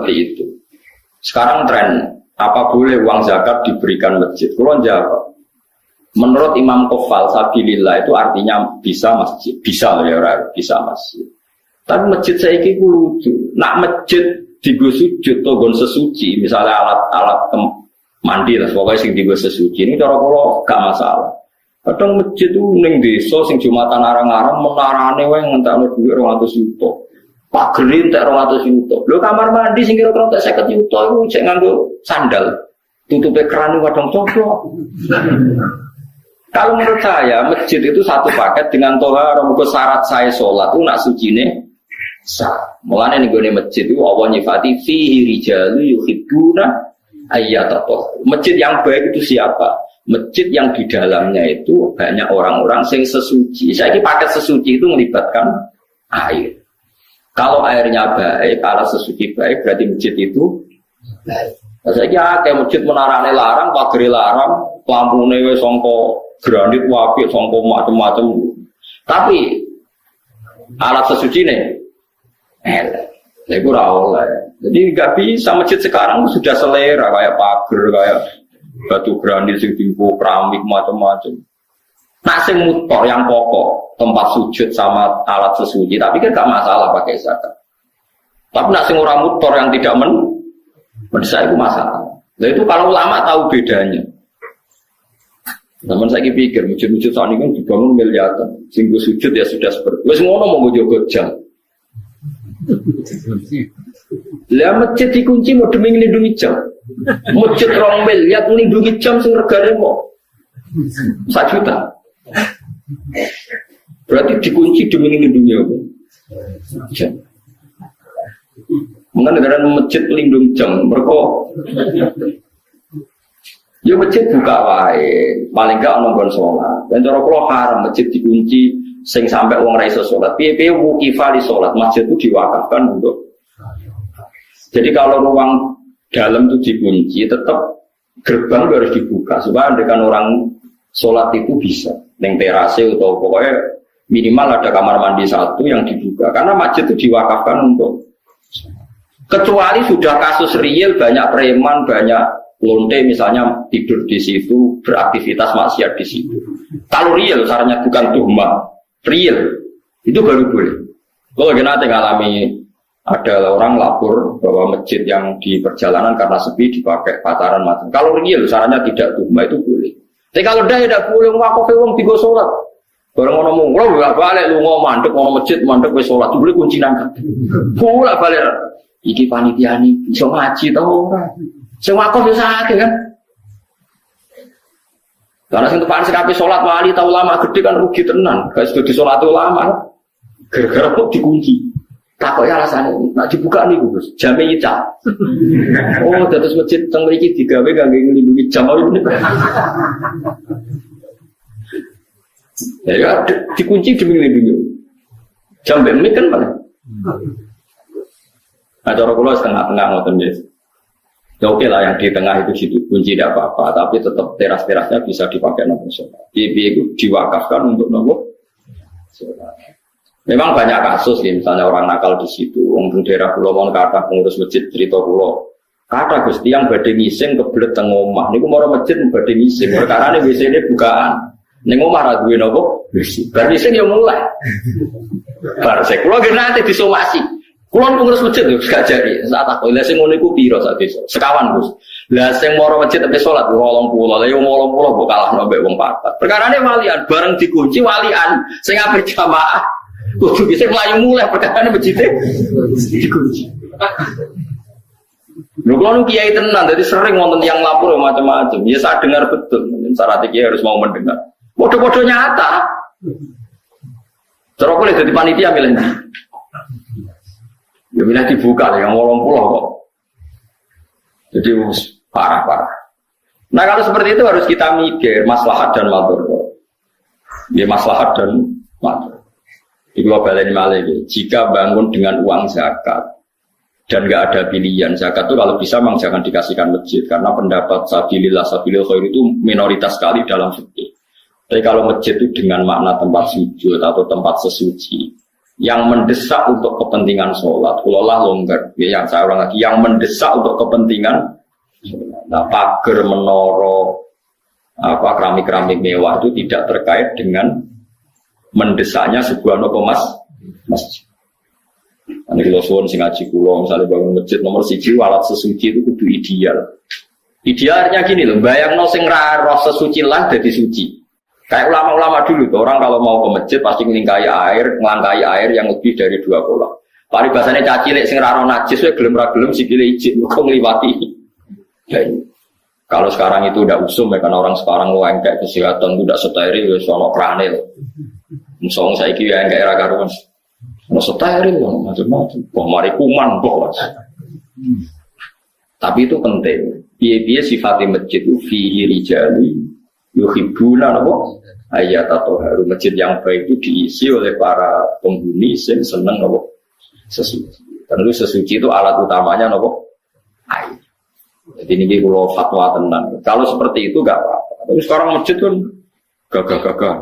seperti itu. Sekarang tren, apa boleh uang zakat diberikan masjid? Kalau jawab, menurut Imam Qofal sabilillah itu artinya bisa masjid, bisa ya bisa masjid. Tapi masjid saya ini lucu. Nak masjid digo sujud atau gon sesuci, misalnya alat-alat mandi lah, pokoknya sing digo sesuci ini cara kalau gak masalah. Kadang masjid itu ning desa sing Jumatan arang-arang menarane wae ngentekno dhuwit 200 juta. Pak Gerin tak 200 juta. Lho kamar mandi sing kira-kira tak 50 juta iku cek nganggo sandal. Tutupe keran kadang cocok. Kalau menurut saya masjid itu satu paket dengan tohara, muga syarat saya sholat itu nak sucine sah. Mulane ning gone masjid itu Allah nyifati fihi rijalu yuhibbuna ayyatatoh. Masjid yang baik itu siapa? Masjid yang di dalamnya itu banyak orang-orang sing sesuci. Saya ini paket sesuci itu melibatkan air. Kalau airnya baik, alat sesuci baik, berarti masjid itu baik. Nah, saya kira kayak masjid menarane larang, pagere larang, lampune wis sangka granit wapi, sangka macam-macam. Tapi alat sesuci nih, itu ora oleh. Jadi nggak bisa masjid sekarang sudah selera kayak pagar, kayak batu granit, sing timpo keramik macam-macam. Nah, sing motor yang pokok, tempat sujud sama alat sesuci, tapi kan gak masalah pakai zakat. Tapi nak sing ora motor yang tidak mendesak itu masalah. Nah itu kalau ulama tahu bedanya. Namun saya pikir masjid-masjid saat ini kan dibangun miliaran, sing sujud ya sudah seperti. Wes ngono mau jogo jam. Lah masjid dikunci mau demi nglindungi jam. Masjid 2 miliar nglindungi jam sing regane mau 1 juta. Berarti dikunci demi nglindungi apa? Jam. Mungkin negara masjid lindung jam, mereka ya masjid buka wae, paling gak nonggon sholat. Dan cara kalau haram masjid dikunci, sing sampai uang raiso sholat. Piye-piye wukifah di sholat, masjid itu diwakafkan untuk. Jadi kalau ruang dalam itu dikunci, tetap gerbang harus dibuka supaya dengan orang sholat itu bisa. Neng terase atau pokoknya minimal ada kamar mandi 1 yang dibuka. Karena masjid itu diwakafkan untuk. Kecuali sudah kasus real banyak preman, banyak lonte misalnya tidur di situ, beraktivitas maksiat di situ. Kalau real, sarannya bukan tuhmah, real itu baru boleh. Kalau nanti ngalami ada orang lapor bahwa masjid yang di perjalanan karena sepi dipakai pataran macam. Kalau real, sarannya tidak tuhmah itu boleh. Tapi kalau dah tidak boleh wakaf wong tiga sholat. Barang ngomong, lo balik lu ngomong mandek wis sholat, boleh kunci nangkep. Boleh balik. Iki panitia nih, bisa ngaji tau ora? Sing wakaf yo sakit kan? Karena sing tepan sing ape salat wali tau lama gede kan rugi tenan. Guys di salat ulama gara-gara kok dikunci. Takok ya rasane nek dibuka niku Gus, jame nyicak. Oh, dados masjid teng mriki digawe kangge nglindungi jam iki. Ya dikunci demi nglindungi. Jam ben kan mana? Nah, cara kula setengah-tengah ngoten nggih. Ya oke lah yang di tengah itu kunci tidak apa-apa, tapi tetap teras-terasnya bisa dipakai nomor sholat. Piye itu diwakafkan untuk nomor sholat. Memang banyak kasus ya, misalnya orang nakal di situ, untuk daerah Pulau Mon kata pengurus masjid cerita Pulau. Kata Gusti yang badhe ngising kebelet teng omah. Niku mara masjid badhe ngising. Karena ini WC-ne bukaan. Ning omah ra duwe napa? WC. Bar ngising ya mulai. Bar sik kula nggih nate disomasi. Kulon pengurus masjid yo gak jadi. Saat aku lha sing ngono iku pira sak desa? Sekawan, Gus. Lah sing mara masjid tapi salat 80. Lah yo 80 kok kalah mbek wong 4. Perkarane walian bareng dikunci walian sing ape jamaah. Kudu bisa mlayu mulai perkarane masjid dikunci. Lho kalau kiai tenan jadi sering wonten yang lapor macam-macam. Ya saya dengar betul. Syarat kiai harus mau mendengar. Bodoh-bodoh nyata. Terus boleh jadi panitia milihnya. Ya milih dibuka yang 80 kok. Jadi parah-parah. Nah kalau seperti itu harus kita mikir maslahat dan madharat. Ya maslahat dan madharat. Di global ini malah jika bangun dengan uang zakat dan nggak ada pilihan zakat itu kalau bisa memang jangan dikasihkan masjid karena pendapat sabilillah khair itu minoritas sekali dalam fikih. Tapi kalau masjid itu dengan makna tempat sujud atau tempat sesuci yang mendesak untuk kepentingan sholat, kulolah longgar. Ya, yang saya ulang lagi, yang mendesak untuk kepentingan, nah, pagar, menara, keramik-keramik mewah itu tidak terkait dengan mendesaknya sebuah masjid. Ini kalau suwon sing ngaji kulo, misalnya bangun masjid nomor 1 alat sesuci itu kudu ideal. Idealnya gini loh, bayangno sing ra roh sesuci lah jadi suci. Kayak ulama-ulama dulu tuh, orang kalau mau ke masjid pasti ngelangkai air yang lebih dari 2 kolam. Paribasane cacilik sing ra roh najis wae gelem ra gelem sikile ijik kok ngliwati. Ya, kalau sekarang itu udah usum ya, karena orang sekarang kayak kesehatan udah steril ya sono krane. Musong saiki ya enggak era karuan. Ono steril macam-macam. Kok mari kuman kok. Tapi itu penting. Piye-piye sifatnya masjid itu fihi rijali yuhibbuna apa? Ayat atau haru masjid yang baik itu diisi oleh para penghuni yang senang apa? Sesuci. Tentu sesuci itu alat utamanya apa? Air. Jadi ini kalau fatwa tenang. Kalau seperti itu enggak apa-apa. Tapi sekarang masjid kan gagah-gagah.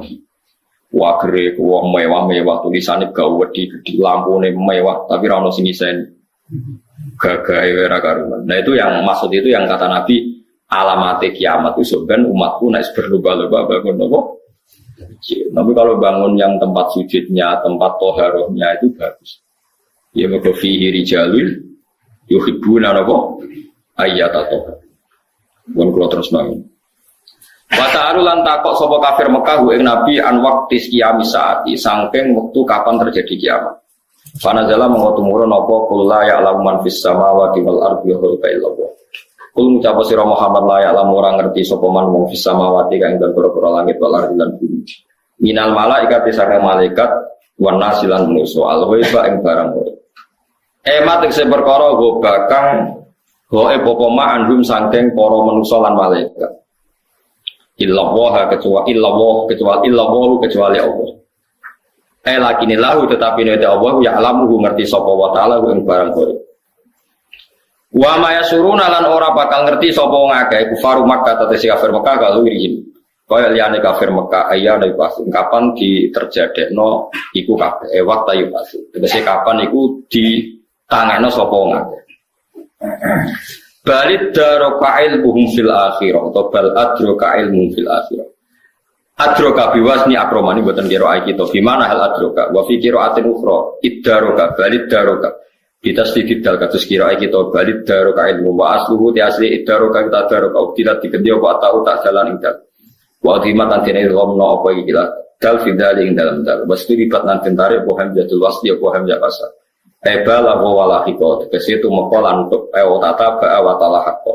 Wah gere, wah mewah-mewah, tulisannya gawedi, di lampu mewah, tapi rano sing isen gagah era karuan. Nah itu yang maksud itu yang kata Nabi alamat kiamat itu sebenarnya umatku naik berlomba-lomba bangun apa? Tapi kalau bangun yang tempat sujudnya, tempat toharohnya itu bagus. Ya mereka fihi rijalul yuhibbuna apa? Ayat atau bukan kalau terus bangun. Wasa'alu lan takok sapa kafir Mekah ing Nabi an waqtis kiamis saati saking wektu kapan terjadi kiamat. Panazala mengotumurun apa qul la ya'lamu man fis samawati wal ardi ghaiba illallah. Kul ngucap sira Muhammad la ya'lamu ora ngerti sapa man wong fis samawati kang ing pira-pira langit wal ardi lan bumi. Minal malaikat saking malaikat wan nasilan manusa al ghaiba ing barang ghaib. Emat sing perkara go bakang goe pokoma andum saking para manusa lan malaikat. Illallah kecuali Allah. Lakinillahu tetapi nek Allah ya alamu ngerti sapa wa taala ing barang kaya. Wa ma yasuruna lan ora bakal ngerti sapa wong akeh kufar Makkah tetesi kafir Makkah kalau irihin. Kaya liyane kafir Makkah ayana iku kapan diterjadekno iku kabeh waktu iku pasti. Tegese kapan iku ditangekno sapa wong akeh. Balid daroka ilmuhum fil akhirah atau bal adroka ilmuhum fil akhirah. Adroka biwasni akromani buatan kira kita. Bimana hal adroka? Wa fi qira'atin ukhra iddaroka balid daroka. Bitasdidid dal kados kira kita balid daroka ilmu wa asluhu ti asli iddaroka kita daroka tidak digendi apa tahu tak jalan ing dal. Wa dimat antene gomno apa iki dal fidali ing dalam dal. Wastu lipat nanti tarik bohem jadul wasli bohem jakasa. Ebala wala hiko kesitu mekolan untuk tata ba'a wa talahaqo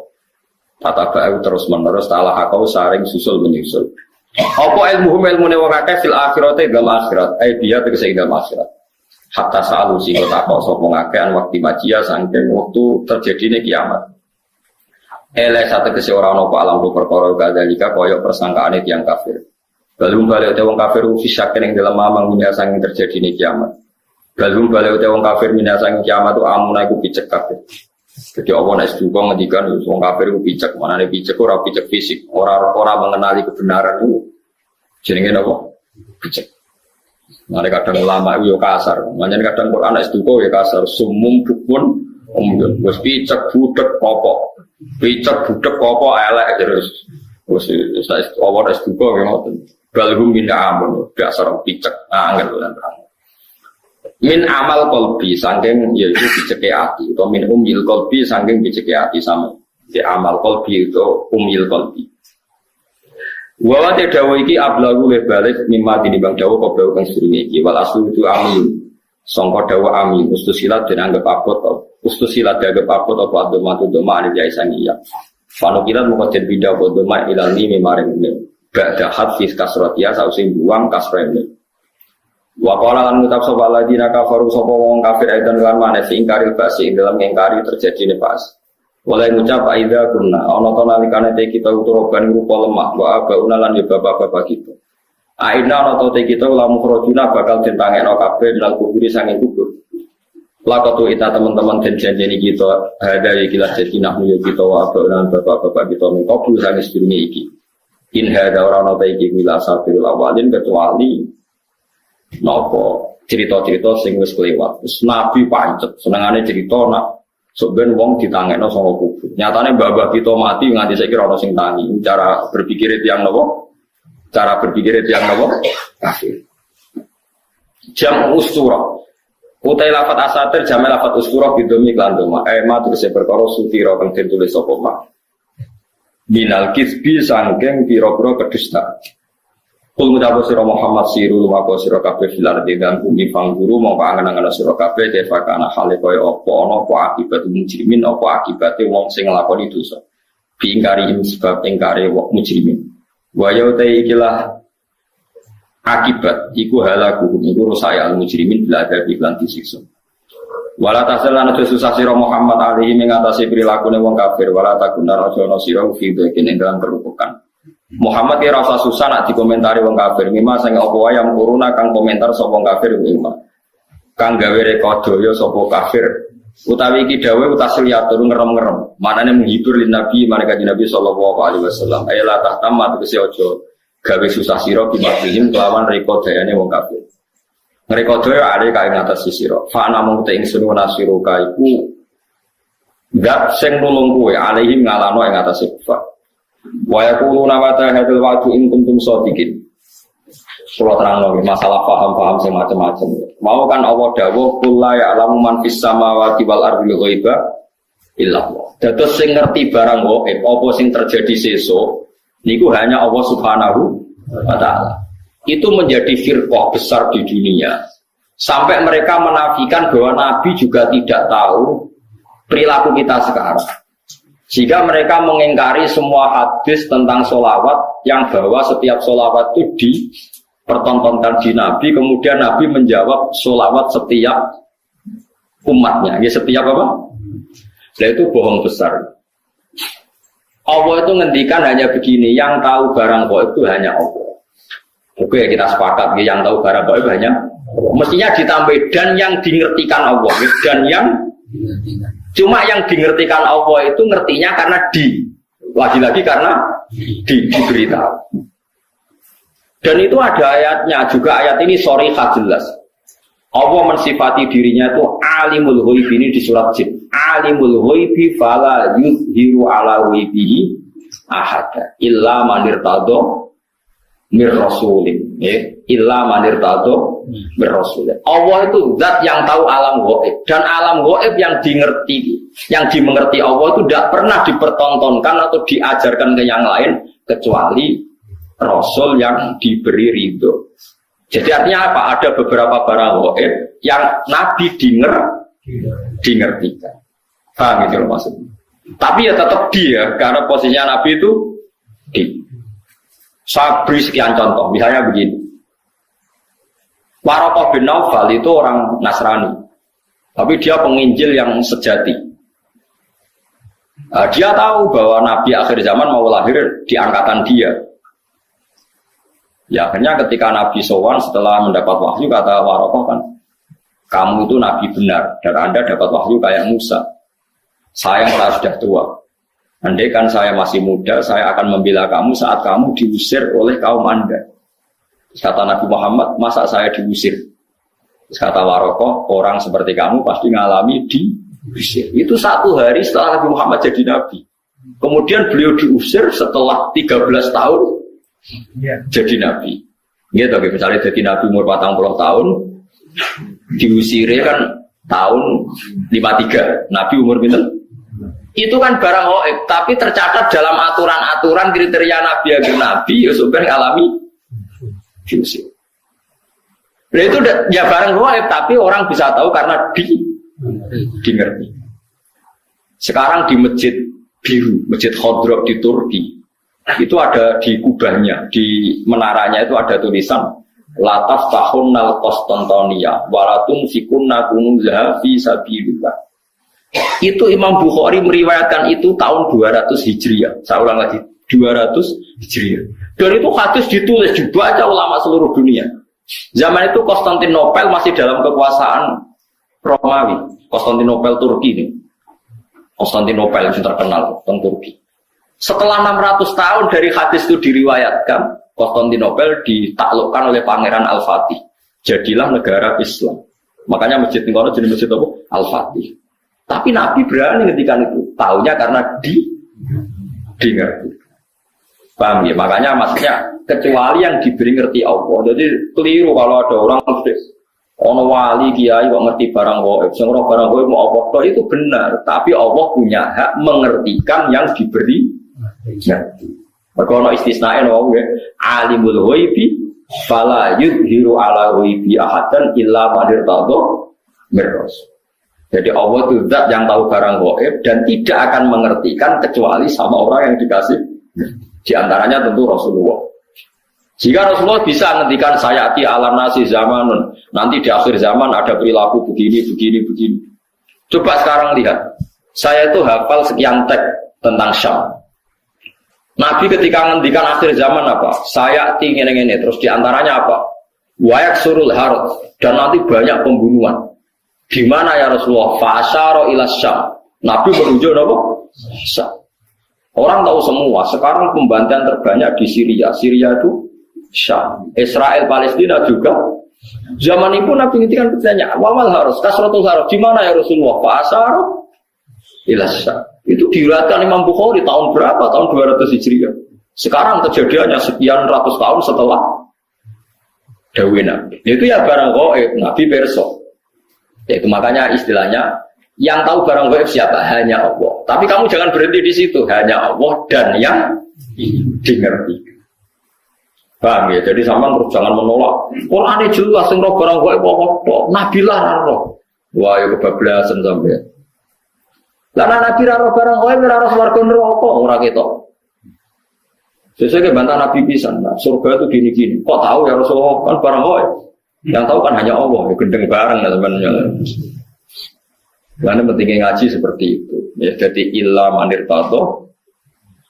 tata ba'a terus menerus talahaqo saring susul menyusul apa ilmu-ilmune wong akeh fil akhirate dalam akhirat dia tegese dalam akhirat hatta salu sing takok sapa ngakean waktu majia saking wektu terjadine kiamat sate tegese ora ana apa alam perkara kadalika kaya persangkaane tiyang kafir balung balik wong kafir fisyak ning dalam mamang dunya saking terjadine kiamat. Balum balik wong kafir minasang kiamat itu amuna iku picek kabeh. Jadi Allah nek duka ngendikan wong kafir iku picek, manane picek ora picek fisik, ora mengenali kebenaran itu. Jenenge napa? Picek. Mane kadang ulama itu yo kasar, manjen kadang Quran nek duka yo kasar, sumum bukun wis picek budek apa. Picek budek apa elek terus. Wis Allah nek duka yo ngoten. Balum amun dasar picek angel lan min amal kolbi saking yaitu biceke ati atau min umil kolbi saking biceke ati sama di amal kolbi itu umil kolbi wa te dawa iki ablagu le balik mimma dinimbang dawa koblau kang sedurunge iki wal aslu itu amin sangka dawa amin ustusilat den anggap abot ustusilat dianggap abot apa adoma doma ani yaisania panukilan mung den bida apa doma ilani memaring ba'da hadis kasratia sausi buang kasrene. Wa qala lan ngucap sapa ladina kafaru sapa wong kafir aidan lan maneh ingkari basi dalam ingkari terjadine pas. Oleh ngucap aida kunna ana to nalikane te kita uturoban rupa lemah wa abauna lan bapak-bapak kita. Aina ana to te kita lamu krojuna bakal ditangekno kabeh dal kuburi sange kubur. Lakatu ita teman-teman den janjeni kita ada iki lah jadi nak yo kita wa abauna bapak-bapak kita mengko sange sedurunge iki. In hada ora ana te iki wila sabil awalin kecuali nopo cerita-cerita sing wis kelewat. Terus Nabi pancet, senengane cerita nak sebenarnya wong ditangekno saka kubur. Nyatane mbah-mbah kita mati nganti saiki ora ono sing tangi. Cara berpikir tiyang napa? Cara berpikir tiyang napa? Kafir. Jam ustura. Utai lafat asatir jamel lafat ustura bidomi lan doma. Ma terus perkara sutira kang ditulis sapa ma. Minal kisbi sangking pira-pira kedustaan. Kul ngucapu sira Muhammad siru maka sira kabeh filar dengan bumi fangguru mongko angen-angen sira kabeh defakana hale kaya apa ana apa akibat mujrimin apa akibate wong sing nglakoni dosa. Bingkari sebab ingkare wong mujrimin. Wa ya utai ikilah akibat iku halaku iku rusaya al mujrimin bila ada iklan disiksa. Wala tasalana susah sira Muhammad alaihi mengatasi prilakune wong kafir wala takuna rajono sira fi dene dalam kerupukan. Muhammad ya rasa susah nak dikomentari wong kafir. Mima sing apa wae yang kuruna kang komentar sapa kafir mima. Kang gawe rekodaya sapa kafir. Utawi iki dawuh utasilyatur ngerem-ngerem. Manane menghibur lin Nabi marang Nabi sallallahu alaihi wasallam. Ayala tahtamma tegese aja gawe susah sira bimakihim kelawan rekodayane wong kafir. Rekodaya ale kae ngatas sira. Fa ana mung te ingsun nasiru kaiku. Gak sing nulung kowe alaihim ngalano ing ngatas kufar. Wa yaquluna mata hadzal wa'du in kuntum shadiqin. Kula terangno masalah paham-paham sing macam-macam. Mau kan Allah dawuh kul la ya'lamu man fis samawati wal ardi ghaiba illa Allah. Dados sing ngerti barang gaib apa sing terjadi sesuk niku hanya Allah Subhanahu wa taala. Itu menjadi firqah besar di dunia. Sampai mereka menafikan bahwa Nabi juga tidak tahu perilaku kita sekarang. Jika mereka mengingkari semua hadis tentang sholawat yang bahwa setiap sholawat itu dipertontonkan di Nabi, kemudian Nabi menjawab sholawat setiap umatnya. Ya setiap apa? Nah itu bohong besar. Allah itu ngendikan hanya begini, yang tahu barang gaib itu hanya Allah. Oke kita sepakat, yang tahu barang gaib hanya Allah. Mestinya ditambah dan yang dingertikan Allah dan yang cuma yang dingertikan Allah itu ngertinya karena lagi-lagi karena diberitahu. Dan itu ada ayatnya juga, ayat ini sharihah jelas. Allah mensifati dirinya itu alimul ghaib, ini di surat Jin. Alimul ghaibi fala yuzhiru ala ghaibihi ahada illa man irtadha mir rasulin. Illa man irtadha mir rasulin. Allah itu zat yang tahu alam gaib, dan alam gaib yang dimengerti Allah itu tidak pernah dipertontonkan atau diajarkan ke yang lain kecuali Rasul yang diberi ridho. Jadi artinya apa? Ada beberapa barang gaib yang Nabi dingertikan. Paham itu maksudnya. Tapi ya tetap dia, karena posisinya Nabi itu Saya beri sekian contoh, misalnya begini. Waraqah bin Naufal itu orang Nasrani, tapi dia penginjil yang sejati. Dia tahu bahwa Nabi akhir zaman mau lahir di angkatan dia. Ya akhirnya ketika Nabi sowan setelah mendapat wahyu, kata Waraqah kan, kamu itu Nabi benar dan Anda dapat wahyu kayak Musa. Saya merasa sudah tua. Andai kan saya masih muda, saya akan membela kamu saat kamu diusir oleh kaum Anda. Kata Nabi Muhammad, masa saya diusir? Kata Waraqah, orang seperti kamu pasti ngalami diusir. Itu 1 hari setelah Nabi Muhammad jadi Nabi. Kemudian beliau diusir setelah 13 tahun jadi Nabi. Gitu, misalnya jadi Nabi umur 40 tahun, diusirnya kan tahun 53. Nabi umur berapa? Itu kan barang gaib, tapi tercatat dalam aturan-aturan kriteria Nabi agar Nabi ya sudah alami diusir. Nah itu ya barang gaib, tapi orang bisa tahu karena dingerti. Sekarang di Masjid Biru, Masjid Khodrok di Turki, itu ada di kubahnya, di menaranya itu ada tulisan Lataf tahun nal Konstantinia, walatun sikunna kunuzah fi sabilillah. Itu Imam Bukhari meriwayatkan itu tahun 200 Hijriah. Saya ulang lagi, 200 Hijriah. Dan itu hadis ditulis dibaca ulama seluruh dunia. Zaman itu Konstantinopel masih dalam kekuasaan Romawi. Konstantinopel Turki ini. Konstantinopel yang terkenal tentang Turki. Setelah 600 tahun dari hadis itu diriwayatkan, Konstantinopel ditaklukkan oleh Pangeran Al-Fatih. jadilah negara Islam. Makanya masjid Ngono jadi masjid apa? Al-Fatih. Tapi Nabi berani ngendikan itu, taunya karena ngerti. Paham ya? Makanya maksudnya kecuali yang diberi ngerti Allah. Jadi keliru kalau ada orang ono wali kiai kok ngerti barang gaib, sing ora barang gaib mau apa itu benar, tapi Allah punya hak mengertikan yang diberi ngerti. Maka ono istisnae no ya, alimul ghaibi fala yudhiru ala ghaibi ahadan illa man irtadha mirras. Jadi Allah itu zat yang tahu barang gaib dan tidak akan mengertikan kecuali sama orang yang dikasih. Di antaranya tentu Rasulullah. Jika Rasulullah bisa menghentikan sayati ala nasi zamanun, nanti di akhir zaman ada perilaku begini. Coba sekarang lihat, saya itu hafal sekian teks tentang Syam. Nabi ketika menghentikan akhir zaman apa? Sayati ini, terus di antaranya apa? Wayak surul harut, dan nanti banyak pembunuhan. Di mana ya Rasulullah? Fasyara ila Syam. Nabi menuju apa? Syam. Orang tahu semua, sekarang pembantaian terbanyak di Syria. Syria itu Syam. Israel, Palestina juga. Zaman itu Nabi ngintikan bertanya, wawal harus, kasratul harus, di mana ya Rasulullah? Pasar, Syam. Itu diriwayatkan Imam Bukhari tahun berapa? Tahun 200 Hijriah. Sekarang kejadiannya sekian ratus tahun setelah dawuh Nabi. Itu ya barang gaib, Nabi perso. Itu makanya istilahnya, yang tahu barang gaib siapa? Hanya Allah. Tapi kamu jangan berhenti di situ. Hanya Allah dan yang dimengerti. Paham ya? Jadi sama terus jangan menolak. Quran ini jelas yang roh barang gaib apa? Nabi lah roh. Wah, ya kebablasan sampai. Lah Nabi roh barang gaib roh swarga neraka ora ketok. Sesuai bantah Nabi pisan. Nah, surga itu gini-gini. Kok tahu ya Rasulullah kan barang gaib? Yang tahu kan hanya Allah. Ya gendeng bareng ya sebenarnya. Karena pentingnya ngaji seperti itu. Ya, jadi illa manir tato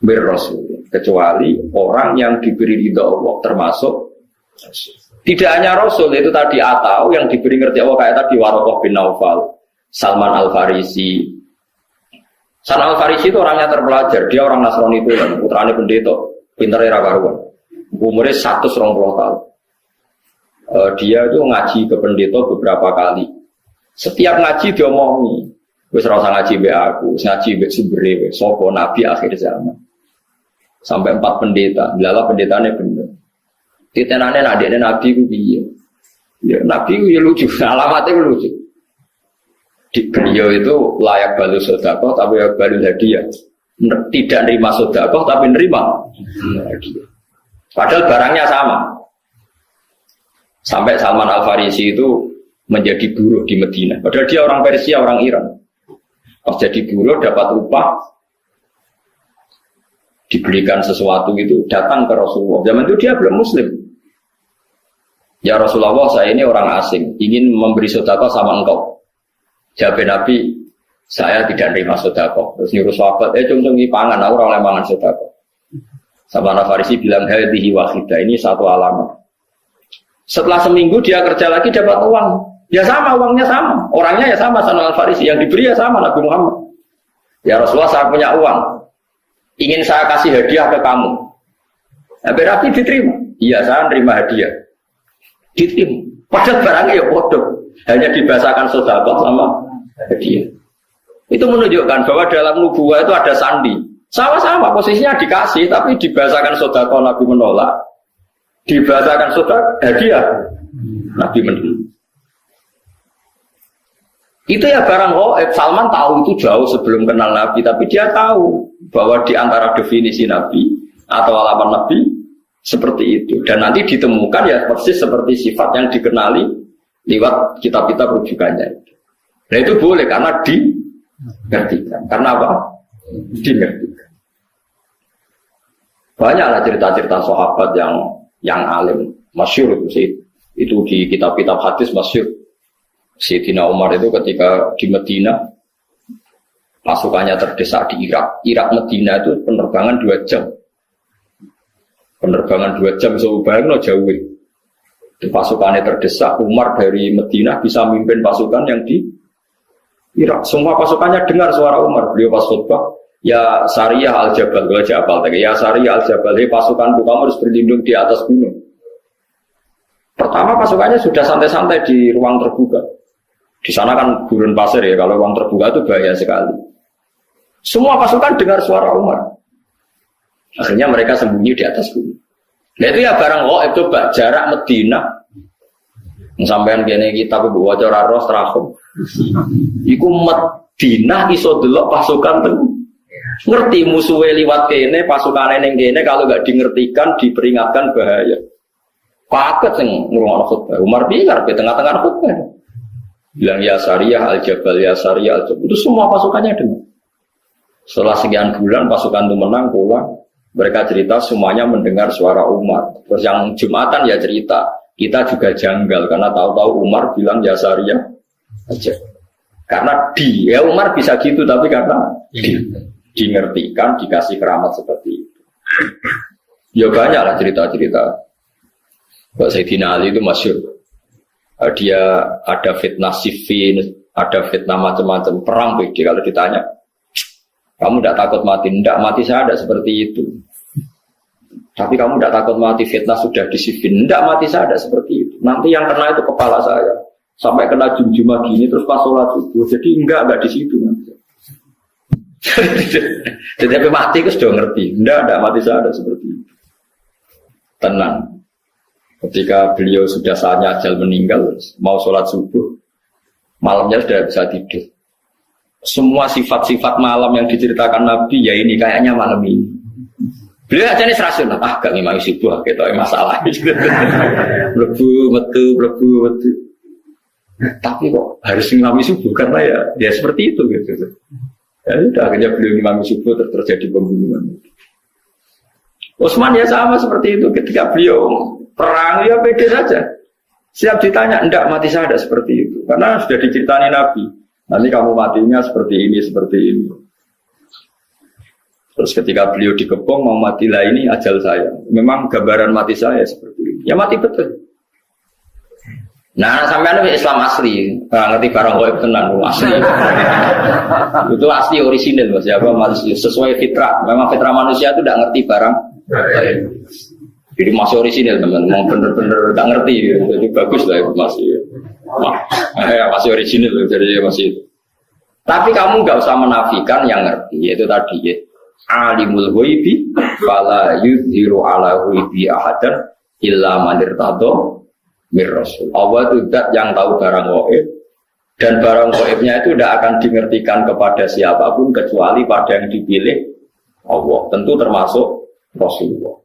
berrasul. Kecuali orang yang diberi ridha Allah termasuk. Tidak hanya Rasul itu tadi atau yang diberi ngerti Allah kayak tadi Waraqah bin Naufal, Salman Al-Farisi. Salman Al-Farisi itu orangnya terpelajar. Dia orang Nasrani itu kan, putrane pendeta, pinter era karuan. Umurnya 120 tahun. Dia itu ngaji ke pendeta beberapa kali. Setiap ngaji diomongi, wis ora usah ngaji mbek aku, ngaji mbek sumbere wis sapa nabi akhir zaman. Sampai 4 pendeta, lala pendetane bener. Titenane adekne nabi ku piye? Ya nabi ku ya lucu, alamatnya ku lucu. Di beliau itu layak balu sedekah tapi ya balu hadiah. Tidak nerima sedekah tapi nerima hadiah. Padahal barangnya sama. Sampai Salman Al-Farisi itu menjadi buruh di Medina. Padahal dia orang Persia, orang Iran. Pas jadi buruh dapat upah, diberikan sesuatu itu, datang ke Rasulullah. Zaman itu dia belum Muslim. Ya Rasulullah, saya ini orang asing, ingin memberi sedekah sama engkau. Jawab Nabi, saya tidak nerima sedekah. Terus nyuruh sahabat, cung-cungi pangan, aku orang lemangan sedekah. Salman Al-Farisi bilang, hadhihi wahidah, ini satu alamat. Setelah seminggu dia kerja lagi dapat uang. Ya sama, uangnya sama. Orangnya ya sama, Salman Al-Farisi. Yang diberi ya sama, Nabi Muhammad. Ya Rasulullah, saya punya uang. Ingin saya kasih hadiah ke kamu. Nabi diterima. Iya, saya nerima hadiah. Diterima. Padahal barangnya ya bodoh. Hanya dibahasakan sedekah sama hadiah. Itu menunjukkan bahwa dalam nubuwah itu ada sandi. Sama-sama, posisinya dikasih, tapi dibahasakan sedekah Nabi menolak. Dibahasakan sedekah hadiah. Nabi menolak. Itu ya barang gaib. Salman tahu itu jauh sebelum kenal Nabi, tapi dia tahu bahwa di antara definisi Nabi atau alamat Nabi seperti itu. Dan nanti ditemukan ya persis seperti sifat yang dikenali lewat kitab-kitab rujukannya. Nah itu boleh karena dimengertikan. Karena apa? Dimengertikan. Banyaklah cerita-cerita sahabat yang alim, masyhur itu di kitab-kitab hadis masyhur. Sayyidina Umar itu ketika di Medina pasukannya terdesak di Irak. Irak Medina itu penerbangan 2 jam. Penerbangan 2 jam seubahnya jauh. Di pasukannya terdesak, Umar dari Medina bisa memimpin pasukan yang di Irak. Semua pasukannya dengar suara Umar. Beliau pas khutbah, ya Sariyah Al-Jabal, ya Sariyah Al-Jabal, pasukanku kamu harus berlindung di atas gunung. Pertama pasukannya sudah santai-santai di ruang terbuka. Di sana kan gurun pasir ya, kalau ruang terbuka itu bahaya sekali. Semua pasukan dengar suara Umar. Akhirnya mereka sembunyi di atas gunung. Nah itu ya barang itu jarak Medina. Sampean kene kita bawa cara ros terahum. Iku Medina iso delok pasukan ten. Ngerti musuhe liwat kene, pasukane ning kene kalau enggak dingertikan, diperingatkan bahaya. Paket sing ngrungokno khutbah. Umar piye karepe tengah-tengah khutbah. Bilang ya Sariyah al-Jabal, ya Sariyah al-Jabal. Itu semua pasukannya dengar. Setelah sekian bulan pasukan itu menang pulang. Mereka cerita semuanya mendengar suara Umar. Terus yang Jumatan ya cerita. Kita juga janggal karena tahu-tahu Umar bilang ya Sariyah aja. Karena ya Umar bisa gitu tapi karena dingertikan, dikasih keramat seperti itu. Ya banyaklah cerita-cerita. Mbak Sayyidina Ali itu masyhur. Dia ada fitnah Siffin, ada fitnah macam-macam perang beda. Kalau ditanya, kamu tidak takut mati? Tidak, mati saya ada seperti itu. Tapi kamu tidak takut mati, fitnah sudah di Siffin? Tidak, mati saya ada seperti itu. Nanti yang kena itu kepala saya. Sampai kena jum-jumah gini terus pas sholat subuh. Jadi enggak di situ. Jadi mati itu sudah ngerti. Tidak mati saya ada seperti itu. Tenang. Ketika beliau sudah saatnya ajal meninggal, mau sholat subuh, malamnya sudah bisa tidur. Semua sifat-sifat malam yang diceritakan Nabi, ya ini kayaknya malam ini. Beliau aja nih rasional, gak ngimami subuh, gitu masalah. Blebu, metu. Tapi kok harus ngimami subuh, karena ya seperti itu. Gitu. Ya sudah, akhirnya beliau ngimami subuh, terjadi pembunuhan. Utsman ya sama seperti itu, ketika beliau perang ya pede saja. Siap ditanya, enggak mati saya ada seperti itu. Karena sudah diceritani Nabi. Nanti kamu matinya seperti ini, seperti ini. Terus ketika beliau dikepung mau mati lah ini ajal saya. Memang gambaran mati saya seperti ini. Ya mati betul. Nah sampai Islam asli, ngerti barang goib tenan asli. Itu asli orisinil mas. Ya sesuai fitrah. Memang fitrah manusia itu tidak ngerti barang. Jadi masih orisinil teman-teman, bener-bener nggak ngerti, jadi bagus lah itu masih orisinil, jadi masih itu. Tapi kamu nggak usah menafikan yang ngerti, yaitu tadi ya, alimul ghaibi, fala yudhiru ala ghaibi ahadan illa man irtado mir rasul. Allah itu zat yang tahu barang gaib, dan barang gaibnya itu tidak akan dimengertikan kepada siapapun kecuali pada yang dipilih Allah, tentu termasuk Rasulullah.